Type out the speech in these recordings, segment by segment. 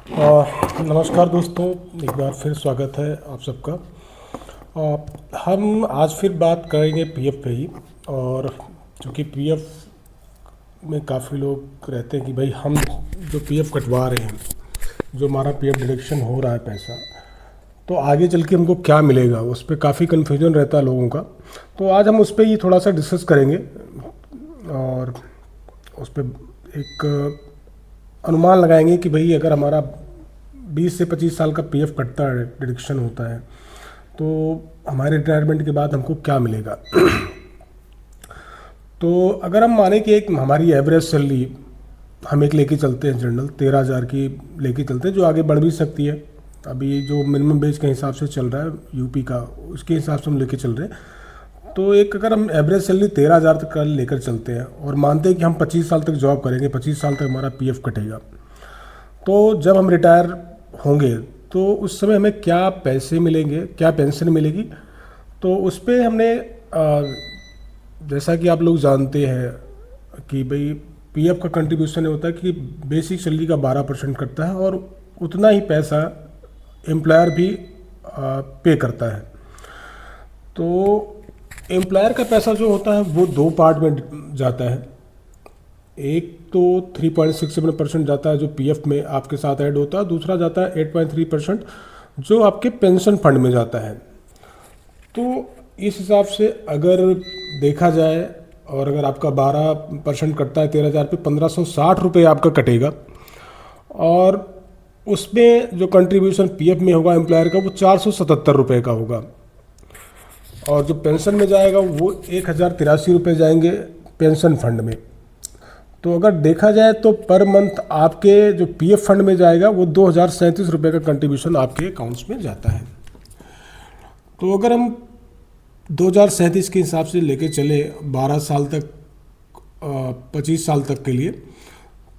नमस्कार दोस्तों, एक बार फिर स्वागत है आप सबका। हम आज फिर बात करेंगे पीएफ पे ही। और चूँकि पीएफ में काफ़ी लोग रहते हैं कि भाई हम जो पीएफ कटवा रहे हैं, जो हमारा पीएफ डिडक्शन हो रहा है पैसा, तो आगे चल के हमको क्या मिलेगा, उस पर काफ़ी कन्फ्यूजन रहता है लोगों का। तो आज हम उस पर ही थोड़ा सा डिस्कस करेंगे और उस पर एक अनुमान लगाएंगे कि भाई अगर हमारा 20 से 25 साल का पीएफ कटता है, डिडक्शन होता है, तो हमारे रिटायरमेंट के बाद हमको क्या मिलेगा। तो अगर हम माने कि एक हमारी एवरेज सैलरी हम एक लेके चलते हैं, जनरल 13,000 की लेके चलते हैं, जो आगे बढ़ भी सकती है। अभी जो मिनिमम वेज के हिसाब से चल रहा है यूपी का, उसके हिसाब से हम लेके चल रहे हैं। तो एक अगर हम एवरेज सैलरी 13,000 तक का लेकर चलते हैं और मानते हैं कि हम 25 साल तक जॉब करेंगे, 25 साल तक हमारा पीएफ कटेगा, तो जब हम रिटायर होंगे तो उस समय हमें क्या पैसे मिलेंगे, क्या पेंशन मिलेगी। तो उस पर हमने जैसा कि आप लोग जानते हैं कि भाई पीएफ का कंट्रीब्यूशन होता है कि बेसिक सैलरी का 12% कटता है और उतना ही पैसा एम्प्लॉयर भी पे करता है। तो एम्प्लॉयर का पैसा जो होता है वो दो पार्ट में जाता है। एक तो 3.67% जाता है जो पीएफ में आपके साथ ऐड होता है, दूसरा जाता है 8.3% जो आपके पेंशन फंड में जाता है। तो इस हिसाब से अगर देखा जाए और अगर आपका 12% कटता है 13,000 पे, 1,560 रुपये आपका कटेगा। और उसमें जो कंट्रीब्यूशन पीएफ में होगा एम्प्लॉयर का वो 477 रुपये का होगा। और जो पेंशन में जाएगा वो 1,083 रुपये जाएंगे पेंशन फंड में। तो अगर देखा जाए तो पर मंथ आपके जो पीएफ फंड में जाएगा वो 2,037 रुपये का कंट्रीब्यूशन आपके अकाउंट्स में जाता है। तो अगर हम 2,037 के हिसाब से लेके चले 12 साल तक, 25 साल तक के लिए,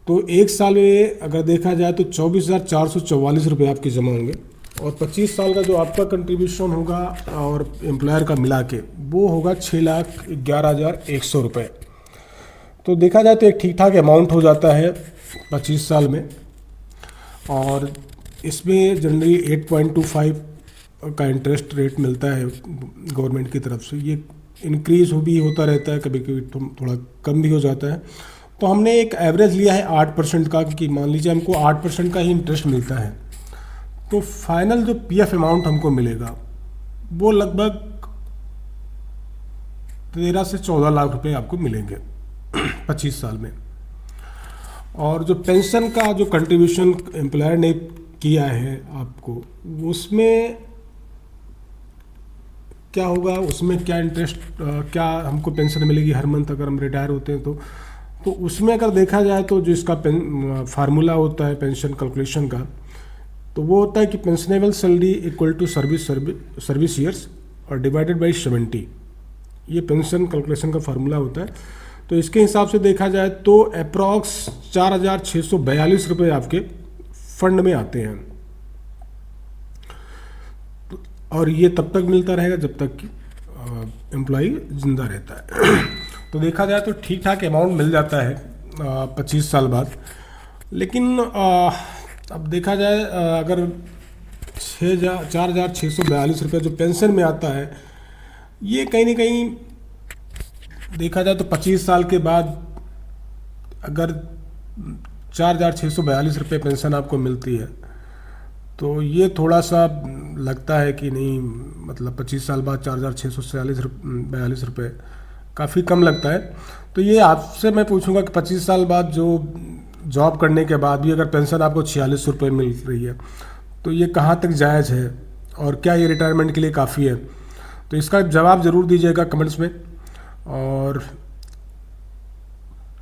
तो एक साल में अगर देखा जाए तो 24,444 रुपये आपके जमा होंगे। और 25 साल का जो आपका कंट्रीब्यूशन होगा और एम्प्लॉयर का मिला के वो होगा 6,11,100 रुपये। तो देखा जाए तो एक ठीक ठाक अमाउंट हो जाता है 25 साल में। और इसमें जनरली 8.25 का इंटरेस्ट रेट मिलता है गवर्नमेंट की तरफ से। ये इंक्रीज भी होता रहता है, कभी कभी थोड़ा कम भी हो जाता है। तो हमने एक एवरेज लिया है 8% का, क्योंकि मान लीजिए हमको 8% का ही इंटरेस्ट मिलता है, तो फाइनल जो पीएफ अमाउंट हमको मिलेगा वो लगभग 13 से 14 लाख रुपए आपको मिलेंगे 25 साल में। और जो पेंशन का जो कंट्रीब्यूशन एम्प्लॉयर ने किया है आपको, उसमें क्या होगा, उसमें क्या इंटरेस्ट, क्या हमको पेंशन मिलेगी हर मंथ अगर हम रिटायर होते हैं तो उसमें अगर देखा जाए तो जो इसका फार्मूला होता है पेंशन कैलकुलेशन का, तो वो होता है कि pensionable salary equal to service years और डिवाइडेड बाई 70। ये पेंशन कैलकुलेशन का फार्मूला होता है। तो इसके हिसाब से देखा जाए तो अप्रॉक्स 4,642 रुपये आपके फंड में आते हैं। और ये तब तक मिलता रहेगा जब तक कि एम्प्लॉई जिंदा रहता है। तो देखा जाए तो ठीक ठाक अमाउंट मिल जाता है 25 साल बाद। लेकिन अब देखा जाए अगर 4,642 रुपये जो पेंशन में आता है, ये कहीं ना कहीं देखा जाए तो 25 साल के बाद अगर 4,642 रुपये पेंशन आपको मिलती है, तो ये थोड़ा सा लगता है कि नहीं, मतलब 25 साल बाद 4,642 रुपये काफ़ी कम लगता है। तो ये आपसे मैं पूछूंगा कि 25 साल बाद जो जॉब करने के बाद भी अगर पेंशन आपको 46 रुपये मिल रही है, तो ये कहाँ तक जायज़ है और क्या ये रिटायरमेंट के लिए काफ़ी है। तो इसका जवाब ज़रूर दीजिएगा कमेंट्स में। और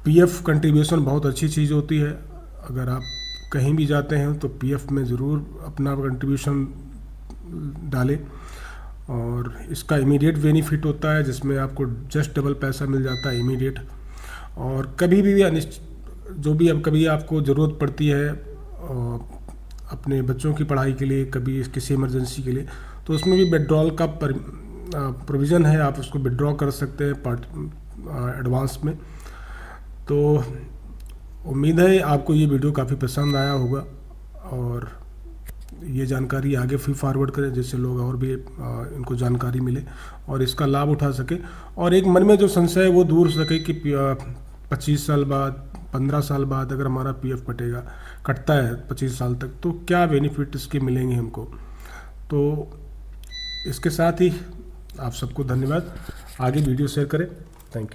पीएफ कंट्रीब्यूशन बहुत अच्छी चीज़ होती है। अगर आप कहीं भी जाते हैं तो पीएफ में ज़रूर अपना कंट्रीब्यूशन डालें। और इसका इमीडिएट बेनिफिट होता है जिसमें आपको जस्ट डबल पैसा मिल जाता है इमीडिएट। और कभी भी जो भी अब कभी आपको ज़रूरत पड़ती है अपने बच्चों की पढ़ाई के लिए, कभी किसी इमरजेंसी के लिए, तो उसमें भी विड्रॉल का प्रोविज़न है, आप उसको विड्रॉ कर सकते हैं एडवांस में। तो उम्मीद है आपको ये वीडियो काफ़ी पसंद आया होगा। और ये जानकारी आगे भी फॉरवर्ड करें, जिससे लोग और भी इनको जानकारी मिले और इसका लाभ उठा सके, और एक मन में जो संशय है वो दूर सके कि 25 साल बाद, 15 साल बाद अगर हमारा पीएफ कटता है 25 साल तक, तो क्या बेनिफिट इसके मिलेंगे हमको। तो इसके साथ ही आप सबको धन्यवाद। आगे वीडियो शेयर करें। Thank you.